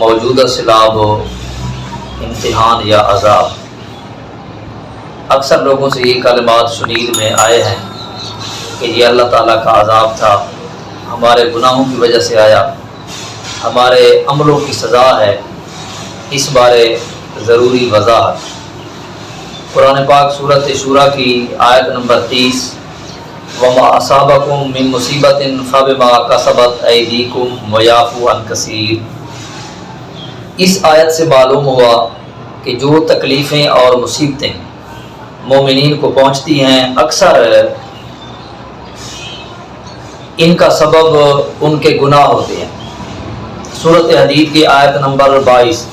موجودہ سیلاب ہو، امتحان یا عذاب۔ اکثر لوگوں سے یہ کلمات شنید میں آئے ہیں کہ یہ اللہ تعالیٰ کا عذاب تھا، ہمارے گناہوں کی وجہ سے آیا، ہمارے عملوں کی سزا ہے۔ اس بارے ضروری وضاحت۔ قرآن پاک سورۃ شورى کی آیت نمبر 30، وَمَا أَصَابَكُم مِّن مُّصِيبَةٍ فَبِمَا كَسَبَتْ أَيْدِيكُمْ وَيَعْفُو عَن كَثِيرٍ۔ اس آیت سے معلوم ہوا کہ جو تکلیفیں اور مصیبتیں مومنین کو پہنچتی ہیں، اکثر ان کا سبب ان کے گناہ ہوتے ہیں۔ سورۃ حدید کی آیت نمبر 22،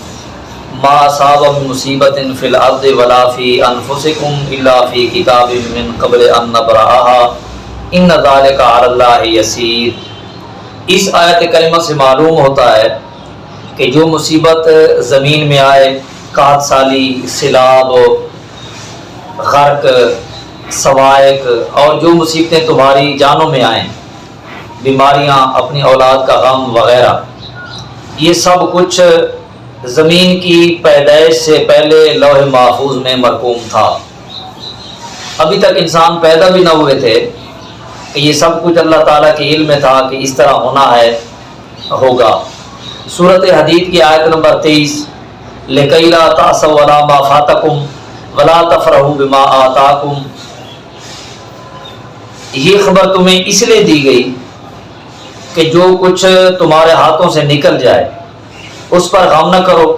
ما اصاب من مصیبت فی الارض ولا فی انفسکم الا فی کتاب من قبل ان نبرأها ان ذلک علی اللہ یسیر۔ اس آیت کریمہ سے معلوم ہوتا ہے کہ جو مصیبت زمین میں آئے، قحط سالی، سیلاب، غرق، صواعق، اور جو مصیبتیں تمہاری جانوں میں آئیں، بیماریاں، اپنی اولاد کا غم وغیرہ، یہ سب کچھ زمین کی پیدائش سے پہلے لوح محفوظ میں مرقوم تھا۔ ابھی تک انسان پیدا بھی نہ ہوئے تھے کہ یہ سب کچھ اللہ تعالیٰ کے علم میں تھا کہ اس طرح ہونا ہے، ہوگا۔ سورۃ حدید کی آیت نمبر 23، لِكَيْ لَا تَأْسَوْا عَلَىٰ مَا فَاتَكُمْ وَلَا تَفْرَحُوا بِمَا آتَاكُمْ۔ یہ خبر تمہیں اس لیے دی گئی کہ جو کچھ تمہارے ہاتھوں سے نکل جائے اس پر غم نہ کرو،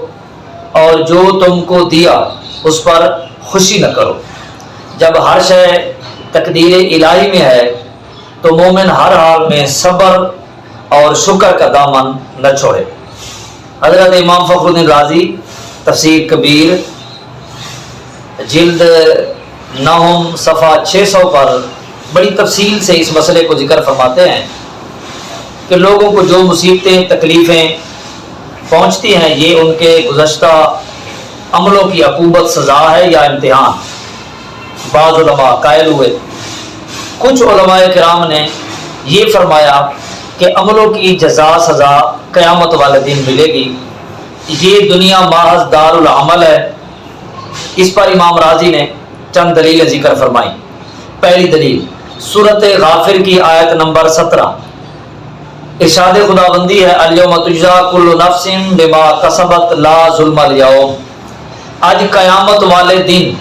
اور جو تم کو دیا اس پر خوشی نہ کرو۔ جب ہر شے تقدیر الہی میں ہے تو مومن ہر حال میں صبر اور شکر کا دامن نہ چھوڑے۔ حضرت امام فخر الدین رازی تفسیر کبیر جلد 9 صفحہ 600 پر بڑی تفصیل سے اس مسئلے کو ذکر فرماتے ہیں کہ لوگوں کو جو مصیبتیں، تکلیفیں پہنچتی ہیں، یہ ان کے گزشتہ عملوں کی عقوبت، سزا ہے یا امتحان۔ بعض علماء قائل ہوئے، کچھ علماء کرام نے یہ فرمایا کہ عملوں کی جزا سزا قیامت والے دن ملے گی، یہ دنیا محض دار العمل ہے۔ اس پر امام راضی نے چند دلیلیں ذکر فرمائی۔ پہلی دلیل سورۃ غافر کی آیت نمبر 17، ارشاد خداوندی ہے، الیوم تجزا کل نفس بما کسبت لا ظلم اليوم۔ آج قیامت والے دن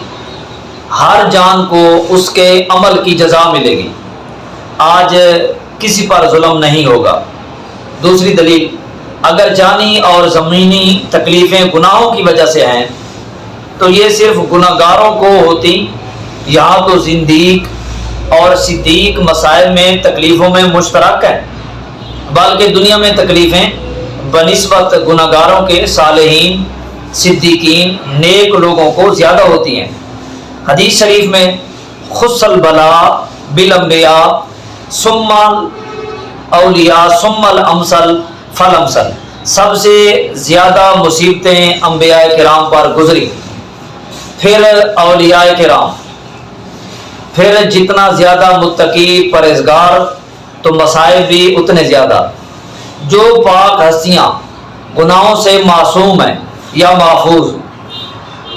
ہر جان کو اس کے عمل کی جزا ملے گی، آج کسی پر ظلم نہیں ہوگا۔ دوسری دلیل، اگر جانی اور زمینی تکلیفیں گناہوں کی وجہ سے ہیں تو یہ صرف گناہ گاروں کو ہوتی، یہاں تو زندیق اور صدیق مسائل میں تکلیفوں میں مشترک ہیں، بلکہ دنیا میں تکلیفیں بنسبت گناہ گاروں کے صالحین، صدیقین، نیک لوگوں کو زیادہ ہوتی ہیں۔ حدیث شریف میں خص البلاء بالانبیاء ثم الاولیاء ثم الامثل فالامثل، سب سے زیادہ مصیبتیں انبیاء کرام پر گزری، پھر اولیاء کرام، پھر جتنا زیادہ متقی پرہیزگار تو مسائل بھی اتنے زیادہ۔ جو پاک ہستیاں گناہوں سے معصوم ہیں یا محفوظ،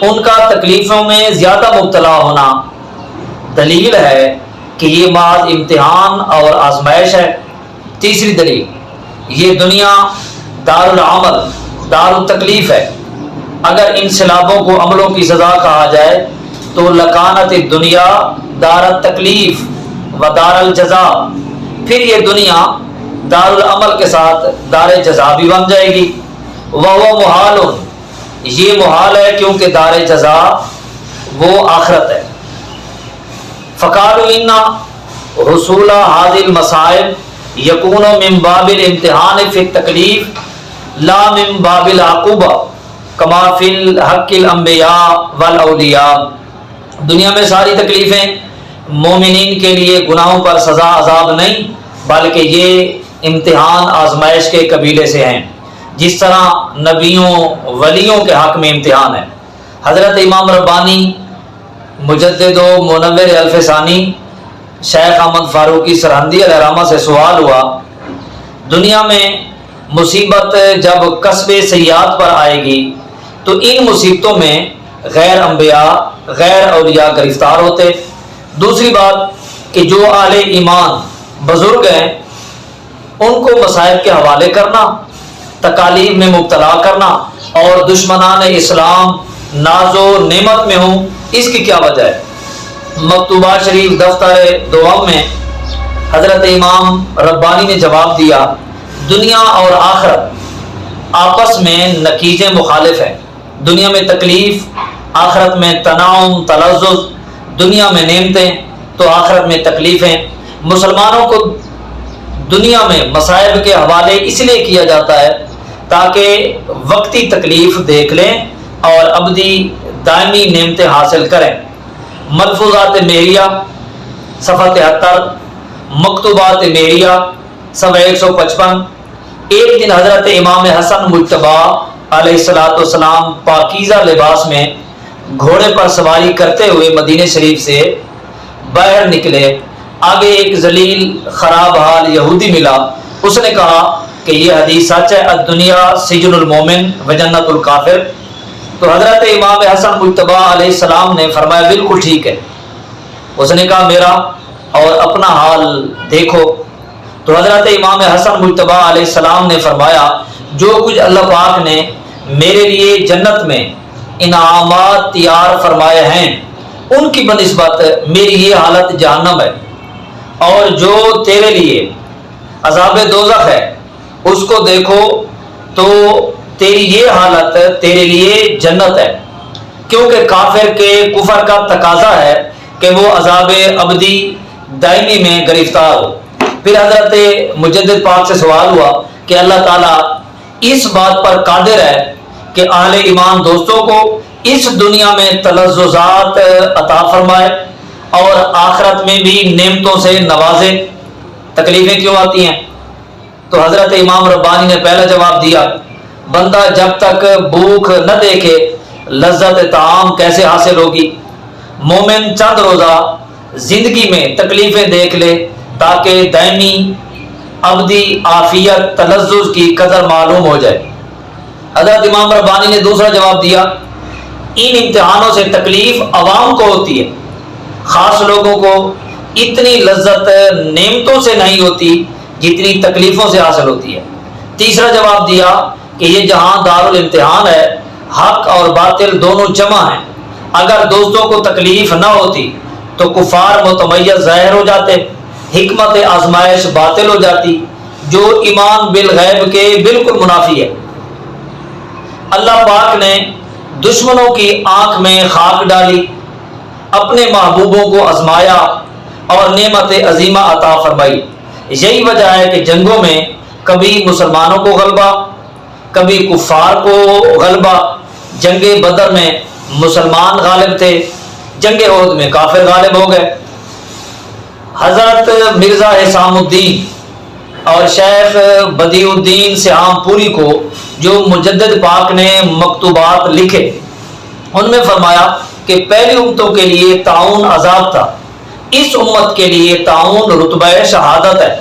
ان کا تکلیفوں میں زیادہ مبتلا ہونا دلیل ہے کہ یہ محض امتحان اور آزمائش ہے۔ تیسری دلیل، یہ دنیا دار العمل، دار التکلیف ہے۔ اگر ان سیلابوں کو عملوں کی سزا کہا جائے تو لکانت الدنیا دار التکلیف و دار الجزا، پھر یہ دنیا دار العمل کے ساتھ دار جزا بھی بن جائے گی۔ وَهُوَ مُحَالٌ، یہ محال ہے کیونکہ دار جزا وہ آخرت ہے۔ فَقَالُوا إِنَّ حُصُولَ هَذِهِ الْمَصَائِبِ يَكُونُ مِن بَابِ الْإِمْتِحَانِ فِي التَّكْلِيفِ لَا مِن بَابِ الْعُقُوبَةِ كَمَا فِي الْحَقِّ الْأَنبِيَاءِ وَالْأَوْلِيَاءِ۔ دنیا میں ساری تکلیفیں مومنین کے لیے گناہوں پر سزا عذاب نہیں، بلکہ یہ امتحان آزمائش کے قبیلے سے ہیں، جس طرح نبیوں ولیوں کے حق میں امتحان ہے۔ حضرت امام ربانی مجدد و منور الف ثانی شیخ احمد فاروقی سرہندی علیہ رحمہ سے سوال ہوا، دنیا میں مصیبت جب کسب سیئات پر آئے گی تو ان مصیبتوں میں غیر انبیاء غیر اولیاء گرفتار ہوتے۔ دوسری بات کہ جو اہل ایمان بزرگ ہیں ان کو مصائب کے حوالے کرنا، تکالیف میں مبتلا کرنا اور دشمنان اسلام ناز و نعمت میں ہوں، اس کی کیا وجہ ہے؟ مکتوبہ شریف دفتر دوم میں حضرت امام ربانی نے جواب دیا، دنیا اور آخرت آپس میں نقیض مخالف ہیں۔ دنیا میں تکلیف، آخرت میں تنعم تلذذ، دنیا میں نعمتیں تو آخرت میں تکلیفیں۔ مسلمانوں کو دنیا میں مصائب کے حوالے اس لیے کیا جاتا ہے تاکہ وقتی تکلیف دیکھ لیں اور ابدی دائمی نعمتیں حاصل کریں۔ ملفوظات مہریہ صفحہ 73، مکتوبات مہریہ صفحہ 155۔ ایک دن حضرت امام حسن مجتبی علیہ السلام پاکیزہ لباس میں گھوڑے پر سواری کرتے ہوئے مدینہ شریف سے باہر نکلے۔ آگے ایک ذلیل خراب حال یہودی ملا، اس نے کہا کہ یہ حدیث سچ ہے، الدنیا سجن المومن و جنت الکافر۔ تو حضرت امام حسن مجتبی علیہ السلام نے فرمایا بالکل ٹھیک ہے۔ اس نے کہا میرا اور اپنا حال دیکھو۔ تو حضرت امام حسن مجتبی علیہ السلام نے فرمایا جو کچھ اللہ پاک نے میرے لیے جنت میں انعامات تیار فرمائے ہیں ان کی بنسبت میری یہ حالت جہنم ہے، اور جو تیرے لیے عذاب دوزخ ہے اس کو دیکھو تو تیری یہ حالت تیرے لیے جنت ہے، کیونکہ کافر کے کفر کا تقاضا ہے کہ وہ عذاب ابدی دائمی میں گرفتار ہو۔ پھر حضرت مجدد پاک سے سوال ہوا کہ اللہ تعالیٰ اس بات پر قادر ہے کہ اہل ایمان دوستوں کو اس دنیا میں تلذذات عطا فرمائے اور آخرت میں بھی نعمتوں سے نوازے، تکلیفیں کیوں آتی ہیں؟ تو حضرت امام ربانی نے پہلا جواب دیا، بندہ جب تک بھوک نہ دیکھے لذت طعام کیسے حاصل ہوگی؟ مومن چند روزہ زندگی میں تکلیفیں دیکھ لے تاکہ دائمی ابدی عافیت تلذذ کی قدر معلوم ہو جائے۔ حضرت امام ربانی نے دوسرا جواب دیا، ان امتحانوں سے تکلیف عوام کو ہوتی ہے، خاص لوگوں کو اتنی لذت نعمتوں سے نہیں ہوتی جتنی تکلیفوں سے حاصل ہوتی ہے۔ تیسرا جواب دیا کہ یہ جہاں دارالامتحان ہے، حق اور باطل دونوں جمع ہیں، اگر دوستوں کو تکلیف نہ ہوتی تو کفار متمیز ظاہر ہو جاتے، حکمت آزمائش باطل ہو جاتی، جو ایمان بالغیب کے بالکل منافی ہے۔ اللہ پاک نے دشمنوں کی آنکھ میں خاک ڈالی، اپنے محبوبوں کو آزمایا اور نعمت عظیمہ عطا فرمائی۔ یہی وجہ ہے کہ جنگوں میں کبھی مسلمانوں کو غلبہ، کبھی کفار کو غلبہ۔ جنگ بدر میں مسلمان غالب تھے، جنگ احد میں کافر غالب ہو گئے۔ حضرت مرزا حسام الدین اور شیخ بدیع الدین سہام پوری کو جو مجدد پاک نے مکتوبات لکھے ان میں فرمایا کہ پہلی امتوں کے لیے طاعون عذاب تھا، اس امت کے لیے طاعون رتبہ شہادت ہے۔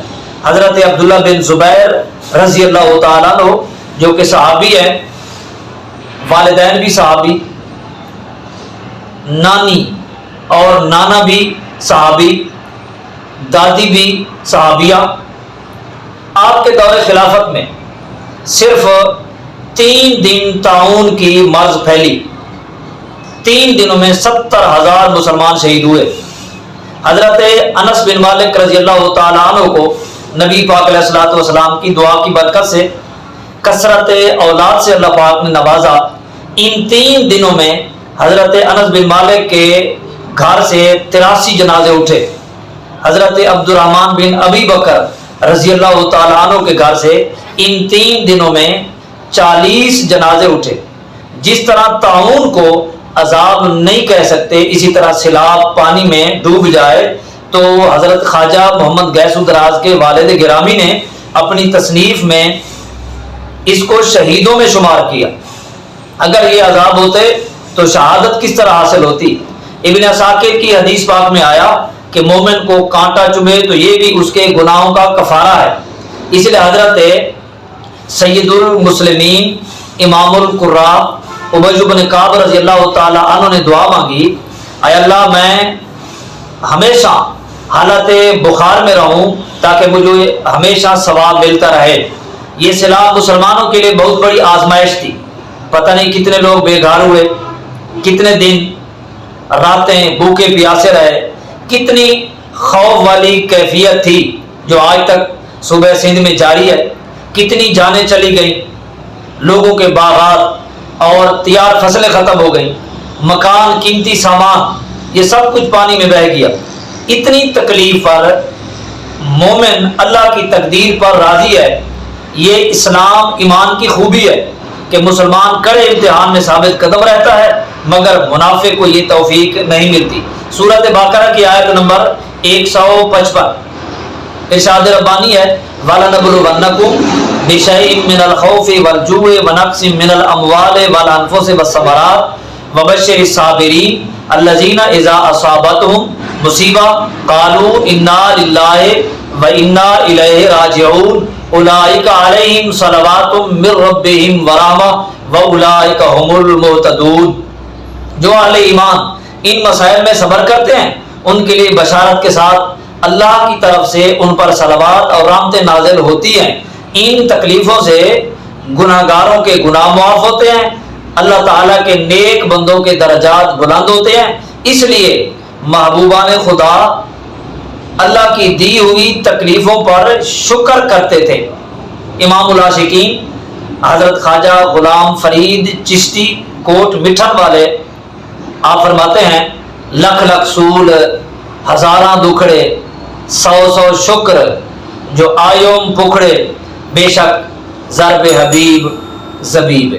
حضرت عبداللہ بن زبیر رضی اللہ تعالیٰ عنہ جو کہ صحابی ہے، والدین بھی صحابی، نانی اور نانا بھی صحابی، دادی بھی صحابیہ، آپ کے دور خلافت میں صرف 3 دن طاعون کی مرض پھیلی، 3 دنوں میں 70,000 مسلمان شہید ہوئے۔ حضرت انس بن مالک رضی اللہ تعالیٰ عنہ کو نبی پاک علیہ الصلوۃ والسلام کی دعا کی برکت سے کثرت اولاد سے اللہ پاک نے نوازا۔ ان 3 دنوں میں حضرت انس بن مالک کے گھر سے 83 جنازے اٹھے، حضرت عبد الرحمن بن ابی بکر رضی اللہ تعالیٰ عنہ کے گھر سے ان 3 دنوں میں 40 جنازے اٹھے۔ جس طرح طاعون کو عذاب نہیں کہہ سکتے، اسی طرح سیلاب پانی میں ڈوب جائے تو حضرت خواجہ محمد غیث الدراز کے والد گرامی نے اپنی تصنیف میں اس کو شہیدوں میں شمار کیا۔ اگر یہ عذاب ہوتے تو شہادت کس طرح حاصل ہوتی؟ ابن عساکر کی حدیث پاک میں آیا کہ مومن کو کانٹا چبھے تو یہ بھی اس کے گناہوں کا کفارہ ہے۔ اس لیے حضرت سید المسلمین امام القرا ابی بن کعب رضی اللہ تعالی عنہ نے دعا مانگی، اے اللہ میں ہمیشہ حالت بخار میں رہوں تاکہ مجھے ہمیشہ ثواب ملتا رہے۔ یہ سیلاب مسلمانوں کے لیے بہت بڑی آزمائش تھی، پتہ نہیں کتنے لوگ بے گھر ہوئے، کتنے دن راتیں بھوکے پیاسے رہے، کتنی خوف والی کیفیت تھی جو آج تک صوبہ سندھ میں جاری ہے، کتنی جانیں چلی گئیں، لوگوں کے باغات اور تیار فصلیں ختم ہو گئیں، مکان، قیمتی سامان، یہ سب کچھ پانی میں بہہ گیا۔ اتنی تکلیف پر مومن اللہ کی تقدیر پر راضی ہے۔ یہ اسلام ایمان کی خوبی ہے کہ مسلمان کڑے امتحان میں ثابت قدم رہتا ہے، مگر منافق کو یہ توفیق نہیں ملتی۔ سورۃ بقرہ کی آیت نمبر 155 ارشاد ربانی ہے، وَلَنَبْلُوَنَّكُمْ بِشَيْءٍ مِّنَ الْخَوْفِ وَالْجُوعِ وَنَقْصٍ مِّنَ الْأَمْوَالِ وَالْأَنفُسِ وَالثَّمَرَاتِ وَبَشِّرِ الصَّابِرِينَ الَّذِينَ إِذَا أَصَابَتْهُمْ مُصِیبَۃٌ قَالُوا إِنَّا لِلَّهِ وَإِنَّا إِلَیْهِ رَاجِعُونَ اولئک علیہم صلوات من ربہم ورحمۃ واولئک هم المہتدون۔ جو اہل ایمان ان مسائل میں صبر کرتے ہیں ان کے لیے بشارت کے ساتھ اللہ کی طرف سے ان پر صلوات اور رحمتیں نازل ہوتی ہیں۔ ان تکلیفوں سے گناہگاروں کے گناہ معاف ہوتے ہیں، اللہ تعالیٰ کے نیک بندوں کے درجات بلند ہوتے ہیں۔ اس لیے محبوبان خدا اللہ کی دی ہوئی تکلیفوں پر شکر کرتے تھے۔ امام العاشقین حضرت خواجہ غلام فرید چشتی کوٹ مٹھن والے آپ فرماتے ہیں، لکھ لکھ سول ہزاراں دکھڑے، سو سو شکر جو آیوم پکھڑے، بے شک ضرب حبیب زبیب۔